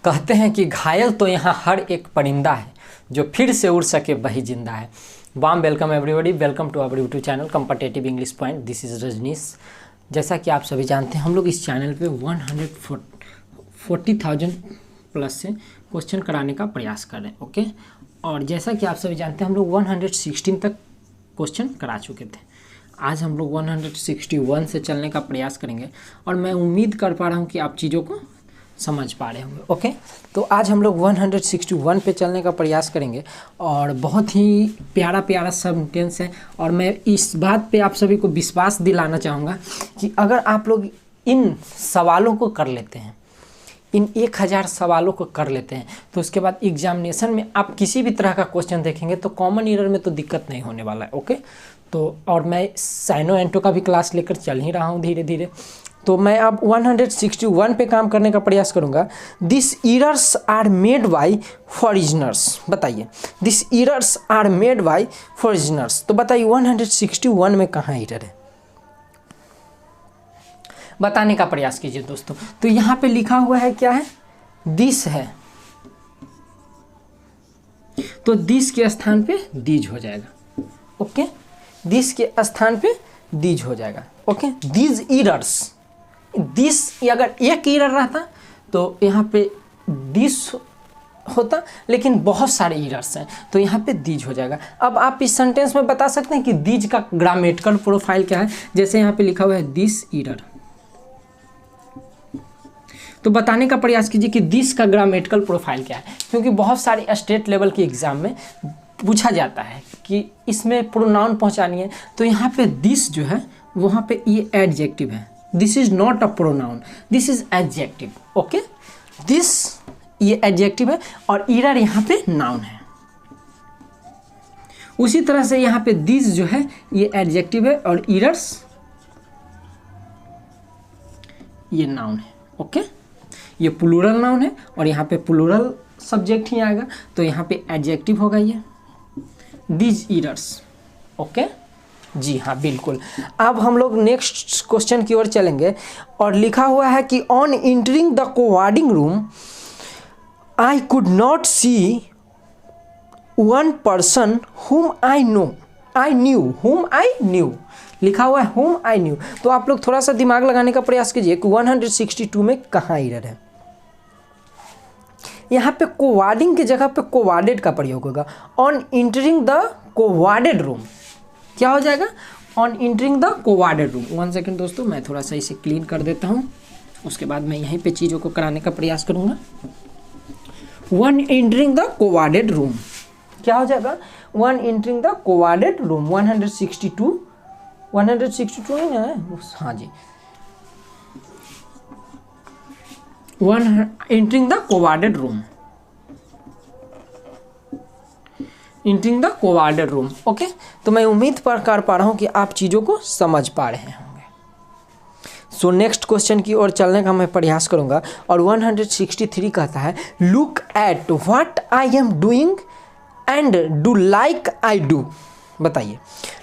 कहते हैं कि घायल तो यहाँ हर एक परिंदा है, जो फिर से उड़ सके वही जिंदा है। Warm welcome everybody, welcome to our YouTube channel competitive English point. This is Rajneesh. जैसा कि आप सभी जानते हैं, हम लोग इस चैनल पे 140,000 प्लस से क्वेश्चन कराने का प्रयास कर रहे हैं। ओके, और जैसा कि आप सभी जानते हैं, हम लोग 116 तक क्वेश्चन करा चुके थे। आज हम लोग 161 से चलने का प्रयास करेंगे और मैं उम्मीद कर पा रहा हूँ कि आप चीज़ों को समझ पा रहे होंगे। ओके, तो आज हम लोग 161 पे चलने का प्रयास करेंगे और बहुत ही प्यारा प्यारा सेंटेंस है। और मैं इस बात पे आप सभी को विश्वास दिलाना चाहूँगा कि अगर आप लोग इन सवालों को कर लेते हैं, इन 1000 सवालों को कर लेते हैं, तो उसके बाद एग्जामिनेशन में आप किसी भी तरह का क्वेश्चन देखेंगे तो कॉमन ईरर में तो दिक्कत नहीं होने वाला है। ओके, तो और मैं साइनो एंटो का भी क्लास लेकर चल ही रहा हूँ धीरे धीरे। तो मैं अब 161 पे काम करने का प्रयास करूंगा। This errors are made by foreigners. बताइए, this errors are made by foreigners. तो बताइए 161 में कहाँ एरर है, बताने का प्रयास कीजिए दोस्तों। तो यहाँ पे लिखा हुआ है, क्या है, दिस है, तो दिस के स्थान पे दीज हो जाएगा। ओके, दिस के स्थान पे दीज हो जाएगा। ओके, दीज एरर्स, दिस अगर एक एरर रहता तो यहाँ पे दिस होता, लेकिन बहुत सारे एरर्स हैं तो यहाँ पे दीज हो जाएगा। अब आप इस सेंटेंस में बता सकते हैं कि दीज का ग्रामेटिकल प्रोफाइल क्या है। जैसे यहाँ पे लिखा हुआ है दिस एरर, तो बताने का प्रयास कीजिए कि दिस का ग्रामेटिकल प्रोफाइल क्या है, क्योंकि बहुत सारे स्टेट लेवल के एग्जाम में पूछा जाता है कि इसमें प्रोनाउन पहुँचानी है। तो यहाँ पे दिस जो है वहाँ पे ये एडजेक्टिव है। This is not a pronoun, this is adjective. Okay, this ये एडजेक्टिव है और एरर यहाँ पे नाउन है। उसी तरह से यहाँ पे दिस जो है ये एडजेक्टिव है और एरर्स ये नाउन है। ओके, ये प्लूरल नाउन है और यहाँ पे प्लूरल सब्जेक्ट ही आएगा, तो यहाँ पे एडजेक्टिव होगा ये दिस एरर्स। ओके जी हाँ, बिल्कुल। अब हम लोग नेक्स्ट क्वेश्चन की ओर चलेंगे और लिखा हुआ है कि on entering the crowding room I could not see one person whom I new. लिखा हुआ है हुम आई न्यू। तो आप लोग थोड़ा सा दिमाग लगाने का प्रयास कीजिए कि 162 में कहाँ एरर है। यहाँ पे कोवार्डिंग की जगह पे कोवार्डेड का प्रयोग होगा। On entering the crowded room क्या हो जाएगा, on entering the crowded room. 1 second दोस्तों, मैं थोड़ा सा इसे क्लीन कर देता हूँ, उसके बाद मैं यहीं पे चीज़ों को कराने का प्रयास करूँगा। When entering the crowded room क्या हो जाएगा, when entering the crowded room. 162 ही ना है, हाँ जी, when entering the crowded room, entering the crowded room. Okay, तो मैं उम्मीद कर पा रहा हूँ कि आप चीज़ों को समझ पा रहे होंगे। सो नेक्स्ट क्वेश्चन की ओर चलने का मैं प्रयास करूँगा और 163 कहता है look at what I am doing and do like I do. बताइए,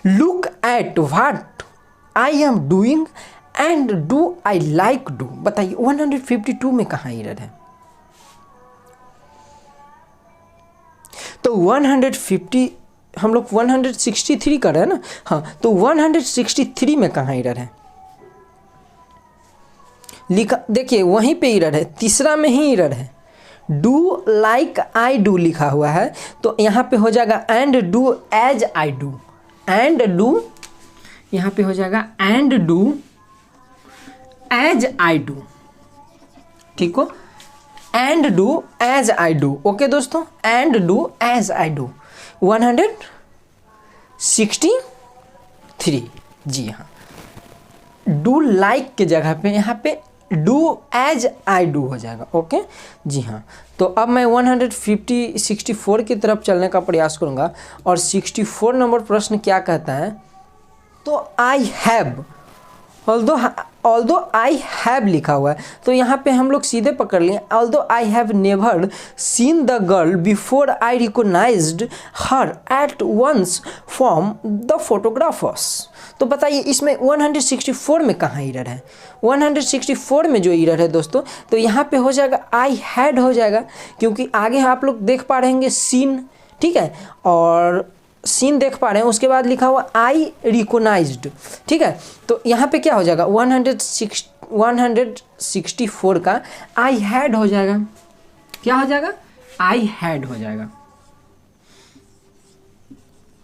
look at what I am doing and do I like do. बताइए 152 में कहाँ एरर है। तो 150 हम लोग 163 कर रहे हैं ना, हाँ, तो 163 में कहाँ एरर है लिखा, देखिए वहीं पे एरर है, तीसरा में ही एरर है। डू लाइक आई डू लिखा हुआ है, तो यहाँ पे हो जाएगा and do as I do, and do यहाँ पे हो जाएगा and do as I do. ठीक हो, and do as I do. Okay दोस्तों, and do as I do 163। जी हाँ, डू लाइक के जगह पे यहाँ पे डू एज आई डू हो जाएगा। ओके जी हाँ, तो अब मैं 64 की तरफ चलने का प्रयास करूँगा और 64 नंबर प्रश्न क्या कहता है, तो I have although I have लिखा हुआ है, तो यहाँ पे हम लोग सीधे पकड़ लिए, although I have never seen the girl before I recognised her at once from the photographers. तो बताइए इसमें 164 में कहाँ एरर है? 164 में जो एरर है दोस्तों, तो यहाँ पे हो जाएगा आई हैड हो जाएगा, क्योंकि आगे आप लोग देख पा रहे होंगे सीन, ठीक है, और सीन देख पा रहे हैं, उसके बाद लिखा हुआ आई रिकोगनाइज्ड, ठीक है। तो यहाँ पे क्या हो जाएगा 164 का आई हैड हो जाएगा, क्या हो जाएगा? आई हैड हो जाएगा,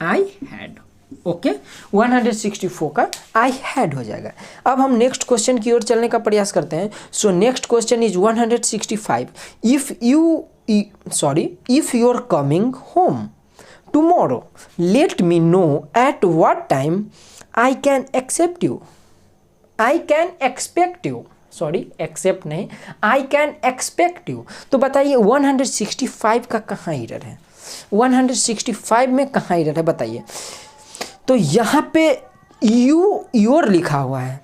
आई हैड, ओके। 164 का आई हैड हो जाएगा। अब हम नेक्स्ट क्वेश्चन की ओर चलने का प्रयास करते हैं। So next question is 165। If you are coming home tomorrow, let me know at what time I can accept you. I can expect you. Sorry, except नहीं, I can expect you। तो बताइए 165 का कहाँ एरर है? 165 में कहाँ error है बताइए? तो यहाँ पे योर लिखा हुआ है,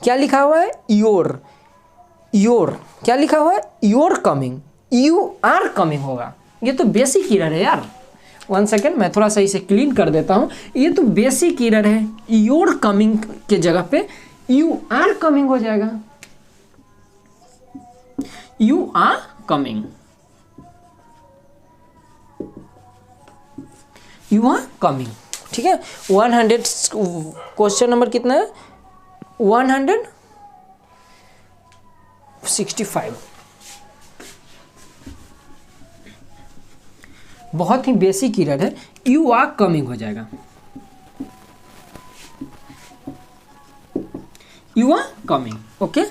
क्या लिखा हुआ है? योर क्या लिखा हुआ है? Your coming, you are coming होगा। ये तो बेसिक एरर है यार। 1 सेकेंड, मैं थोड़ा सा इसे क्लीन कर देता हूँ। ये तो बेसिक एरर है, योर कमिंग के जगह पे यू आर कमिंग हो जाएगा, you are coming, you are coming, ठीक है। 100 क्वेश्चन नंबर कितना है? 165। बहुत ही बेसिक एरर है, यू आर कमिंग हो जाएगा, यू आर कमिंग, ओके।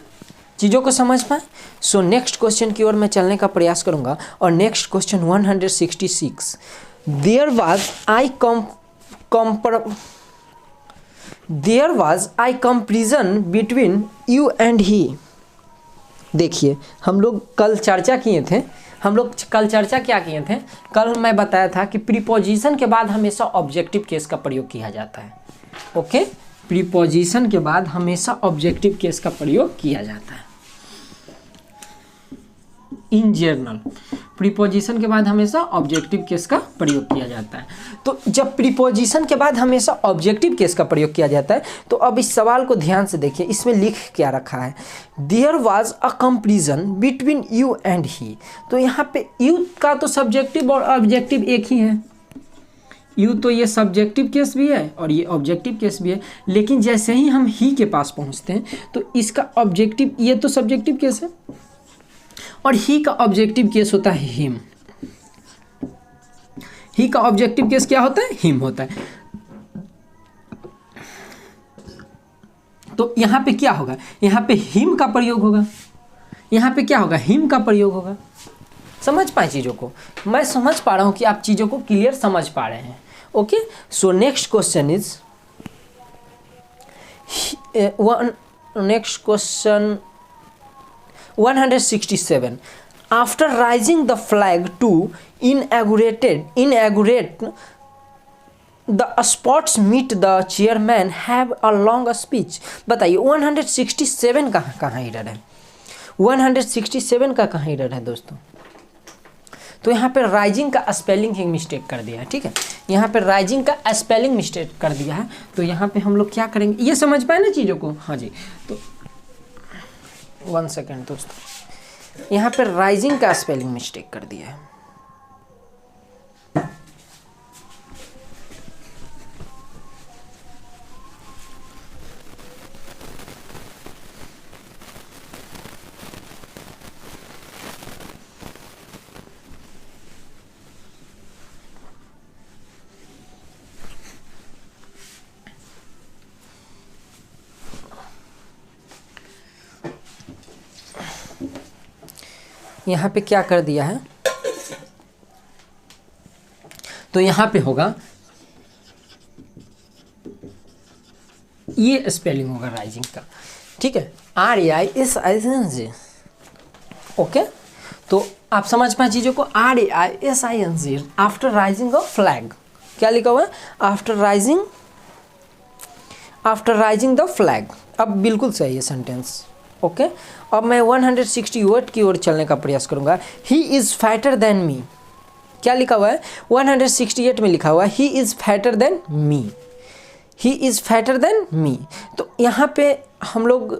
चीज़ों को समझ पाए। सो नेक्स्ट क्वेश्चन की ओर मैं चलने का प्रयास करूंगा, और next question 166। There was I comparison between you and he. देखिए हम लोग कल चर्चा किए थे, क्या किए थे? कल मैं बताया था कि प्रीपोजिशन के बाद हमेशा ऑब्जेक्टिव केस का प्रयोग किया जाता है, ओके। प्रीपोजिशन के बाद हमेशा ऑब्जेक्टिव केस का प्रयोग किया जाता है इन जनरल। प्रीपोजिशन के बाद हमेशा ऑब्जेक्टिव केस का प्रयोग किया जाता है। तो जब प्रीपोजिशन के बाद हमेशा ऑब्जेक्टिव केस का प्रयोग किया जाता है, तो अब इस सवाल को ध्यान से देखिए, इसमें लिख क्या रखा है? There was a comparison between you and he. तो यहाँ पे यू का तो सब्जेक्टिव और ऑब्जेक्टिव एक ही है। यू तो ये सब्जेक्टिव केस भी है और ये ऑब्जेक्टिव केस भी है, लेकिन जैसे ही हम ही के पास पहुँचते हैं तो इसका ऑब्जेक्टिव, ये तो सब्जेक्टिव केस है और ही का ऑब्जेक्टिव केस होता है हिम। ही का ऑब्जेक्टिव केस क्या होता है? हिम होता है। तो यहां पे क्या होगा? यहां पे हिम का प्रयोग होगा, यहां पे क्या होगा? हिम का प्रयोग होगा। समझ पाए चीजों को? मैं समझ पा रहा हूं कि आप चीजों को क्लियर समझ पा रहे हैं, okay. So next question is next question 167. After raising the flag to inaugurate the spots meet the chairman have a long speech. बताइए 167 कहाँ एरर है? 167 का कहाँ एरर है दोस्तों? तो यहाँ पे राइजिंग का स्पेलिंग ही मिस्टेक कर दिया है, ठीक है। यहाँ पे राइजिंग का स्पेलिंग मिस्टेक कर दिया है, तो यहाँ पे हम लोग क्या करेंगे? ये समझ पाए ना चीज़ों को? हाँ जी। तो 1 सेकेंड दोस्तों, यहाँ पे राइजिंग का स्पेलिंग मिस्टेक कर दिया है। यहाँ पे क्या कर दिया है? तो यहाँ पे होगा, ये स्पेलिंग होगा राइजिंग का, ठीक है। RAISING, okay. तो आप समझ पाए चीज़ों को? RAISING after rising of flag. क्या लिखा हुआ है? After after rising the flag. अब बिल्कुल सही है सेंटेंस। ओके, अब मैं 168 की ओर चलने का प्रयास करूंगा। ही इज़ फैटर देन मी। क्या लिखा हुआ है? 168 में लिखा हुआ है ही is fatter than me. He is fatter than me. तो यहाँ पे हम लोग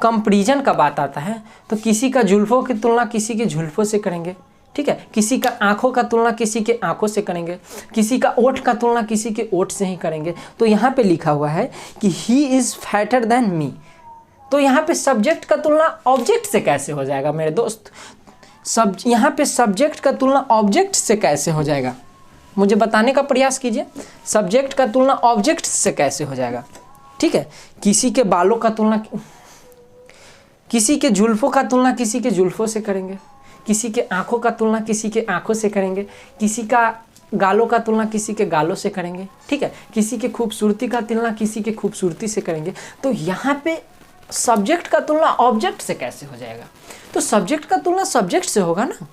कंपैरिजन का बात आता है तो किसी का जुल्फों की तुलना किसी के जुल्फों से करेंगे, ठीक है। किसी का आंखों का तुलना किसी के आंखों से करेंगे, किसी का ओठ का तुलना किसी के ओठ से ही करेंगे। तो यहाँ पे लिखा हुआ है कि ही इज़ फैटर देन मी। तो यहाँ पे सब्जेक्ट का तुलना ऑब्जेक्ट से कैसे हो जाएगा मेरे दोस्त? यहाँ पे सब्जेक्ट का तुलना ऑब्जेक्ट से कैसे हो जाएगा? मुझे बताने का प्रयास कीजिए। सब्जेक्ट का तुलना ऑब्जेक्ट से कैसे हो जाएगा? ठीक है, किसी के बालों का तुलना, किसी के जुल्फों का तुलना किसी के जुल्फों से करेंगे, किसी के आंखों का तुलना किसी के आंखों से करेंगे, किसी का गालों का तुलना किसी के गालों से करेंगे, ठीक है। किसी के खूबसूरती का तुलना किसी के खूबसूरती से करेंगे। तो यहाँ पे सब्जेक्ट का तुलना ऑब्जेक्ट से कैसे हो जाएगा? तो सब्जेक्ट का तुलना सब्जेक्ट से होगा ना,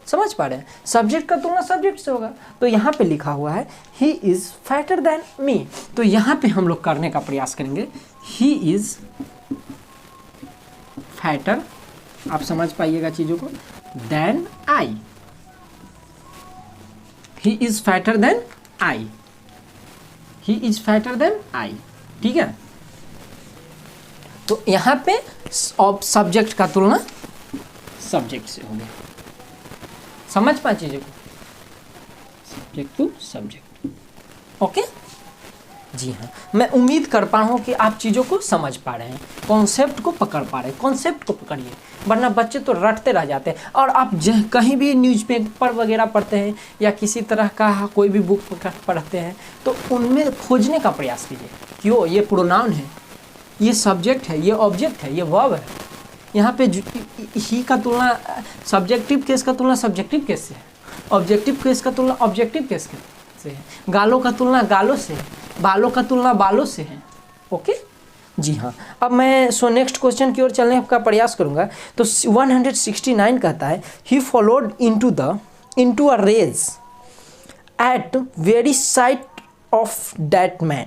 समझ पा रहे हैं? सब्जेक्ट का तुलना सब्जेक्ट से होगा। तो यहाँ पे लिखा हुआ है ही इज़ फैटर देन मी। तो यहाँ पे हम लोग करने का प्रयास करेंगे ही इज़ फैटर, आप समझ पाइएगा चीज़ों को, than I. He is fatter than I. He is fatter than I, ठीक है। तो यहाँ पे सब्जेक्ट का तुलना सब्जेक्ट से हो गया, समझ पाए चीज़ों को, सब्जेक्ट टू सब्जेक्ट। ओके जी हाँ, मैं उम्मीद कर पा रहा हूँ कि आप चीज़ों को समझ पा रहे हैं, कॉन्सेप्ट को पकड़ पा रहे हैं। कॉन्सेप्ट को पकड़िए, वरना बच्चे तो रटते रह जाते हैं। और आप कहीं भी न्यूज़पेपर वगैरह पढ़ते हैं या किसी तरह का कोई भी बुक पढ़ते हैं तो उनमें खोजने का प्रयास कीजिए, क्यों ये प्रोनाउन है, ये सब्जेक्ट है, ये ऑब्जेक्ट है, ये वर्ब है। यहाँ पे ही का तुलना सब्जेक्टिव केस का तुलना सब्जेक्टिव केस से है, ऑब्जेक्टिव केस का तुलना ऑब्जेक्टिव केस से है, गालों का तुलना गालों से है, बालों का तुलना बालों से है। ओके जी हाँ, अब मैं नेक्स्ट क्वेश्चन की ओर चलने का प्रयास करूँगा। तो 169 कहता है he followed into a rage at very sight of that man.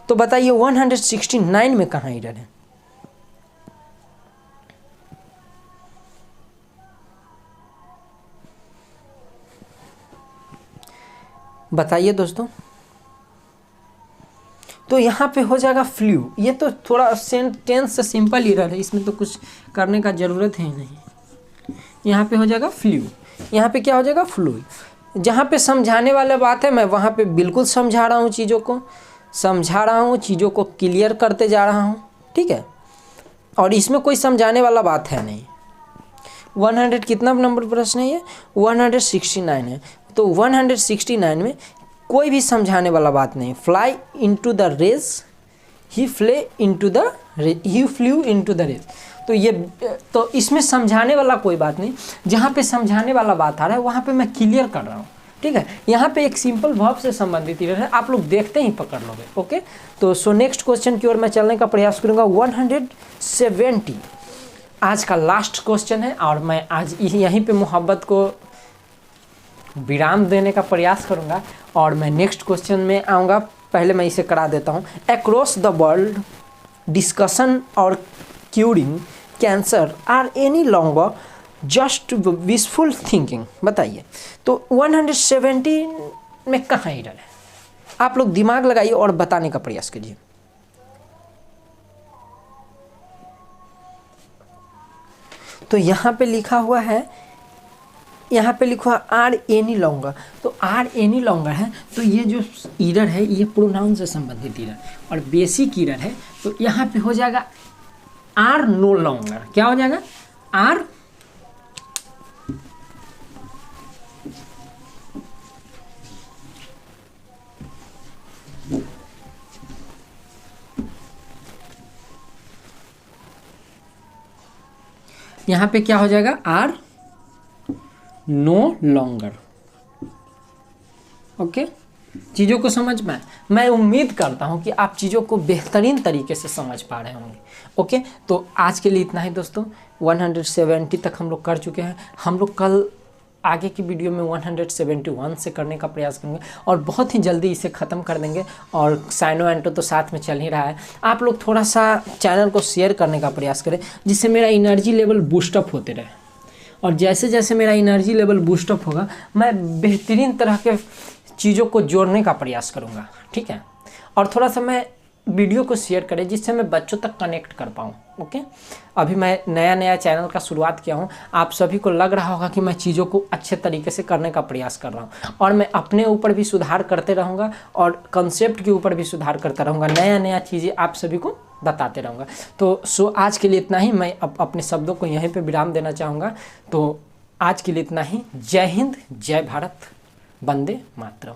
तो बताइए 169 में कहाँ एरर है? बताइए दोस्तों। तो यहाँ पे हो जाएगा फ्लू। ये तो थोड़ा सेंटेंस से सिंपल एरर है, इसमें तो कुछ करने का ज़रूरत है नहीं। यहाँ पे हो जाएगा फ्लू, यहाँ पे क्या हो जाएगा फ्लू। जहाँ पे समझाने वाला बात है मैं वहाँ पे बिल्कुल समझा रहा हूँ, चीज़ों को समझा रहा हूँ, चीज़ों को क्लियर करते जा रहा हूँ, ठीक है। और इसमें कोई समझाने वाला बात है नहीं। 100 कितना नंबर प्रश्न है ये? 169 है। तो 169 में कोई भी समझाने वाला बात नहीं। Fly into the race, he flew into the he flew into the race. तो ये तो इसमें समझाने वाला कोई बात नहीं। जहाँ पे समझाने वाला बात आ रहा है वहाँ पे मैं क्लियर कर रहा हूँ, ठीक है। यहाँ पे एक सिंपल वर्ब से संबंधित एरर है, आप लोग देखते ही पकड़ लोगे। ओके, तो नेक्स्ट क्वेश्चन की ओर मैं चलने का प्रयास करूँगा। 170 आज का लास्ट क्वेश्चन है और मैं आज यहीं पे मोहब्बत को विराम देने का प्रयास करूंगा और मैं नेक्स्ट क्वेश्चन में आऊँगा। पहले मैं इसे करा देता हूँ। अक्रॉस द वर्ल्ड डिस्कशन और curing cancer are any longer just wishful thinking. बताइए तो 170 में कहाँ एरर है? आप लोग दिमाग लगाइए और बताने का प्रयास कीजिए। तो यहाँ पे लिखा हुआ है, यहाँ पे लिखा हुआ आर एनी लॉन्गर। तो आर एनी लॉन्गर है, तो ये जो एरर है ये प्रोनाउन से संबंधित एरर और बेसिक एरर है। तो यहाँ पे हो जाएगा आर नो लॉन्गर। क्या हो जाएगा? आर यहाँ पे क्या हो जाएगा? Are no longer. ओके, चीज़ों को समझ में, मैं उम्मीद करता हूँ कि आप चीज़ों को बेहतरीन तरीके से समझ पा रहे होंगे। ओके, तो आज के लिए इतना ही दोस्तों। 170 तक हम लोग कर चुके हैं। हम लोग कल आगे की वीडियो में 171 से करने का प्रयास करूँगा और बहुत ही जल्दी इसे ख़त्म कर देंगे। और साइनो एंटो तो साथ में चल ही रहा है। आप लोग थोड़ा सा चैनल को शेयर करने का प्रयास करें जिससे मेरा एनर्जी लेवल बूस्टअप होते रहे। और जैसे जैसे मेरा एनर्जी लेवल बूस्टअप होगा मैं बेहतरीन तरह के चीज़ों को जोड़ने का प्रयास करूँगा, ठीक है। और थोड़ा सा मैं वीडियो को शेयर करें जिससे मैं बच्चों तक कनेक्ट कर पाऊँ, ओके। अभी मैं नया चैनल का शुरुआत किया हूँ, आप सभी को लग रहा होगा कि मैं चीज़ों को अच्छे तरीके से करने का प्रयास कर रहा हूँ और मैं अपने ऊपर भी सुधार करते रहूँगा और कंसेप्ट के ऊपर भी सुधार करता रहूँगा, नया चीज़ें आप सभी को बताते रहूँगा। तो आज के लिए इतना ही। मैं अपने शब्दों को यहीं पर विराम देना चाहूँगा। तो आज के लिए इतना ही। जय हिंद, जय भारत, वंदे मातरम।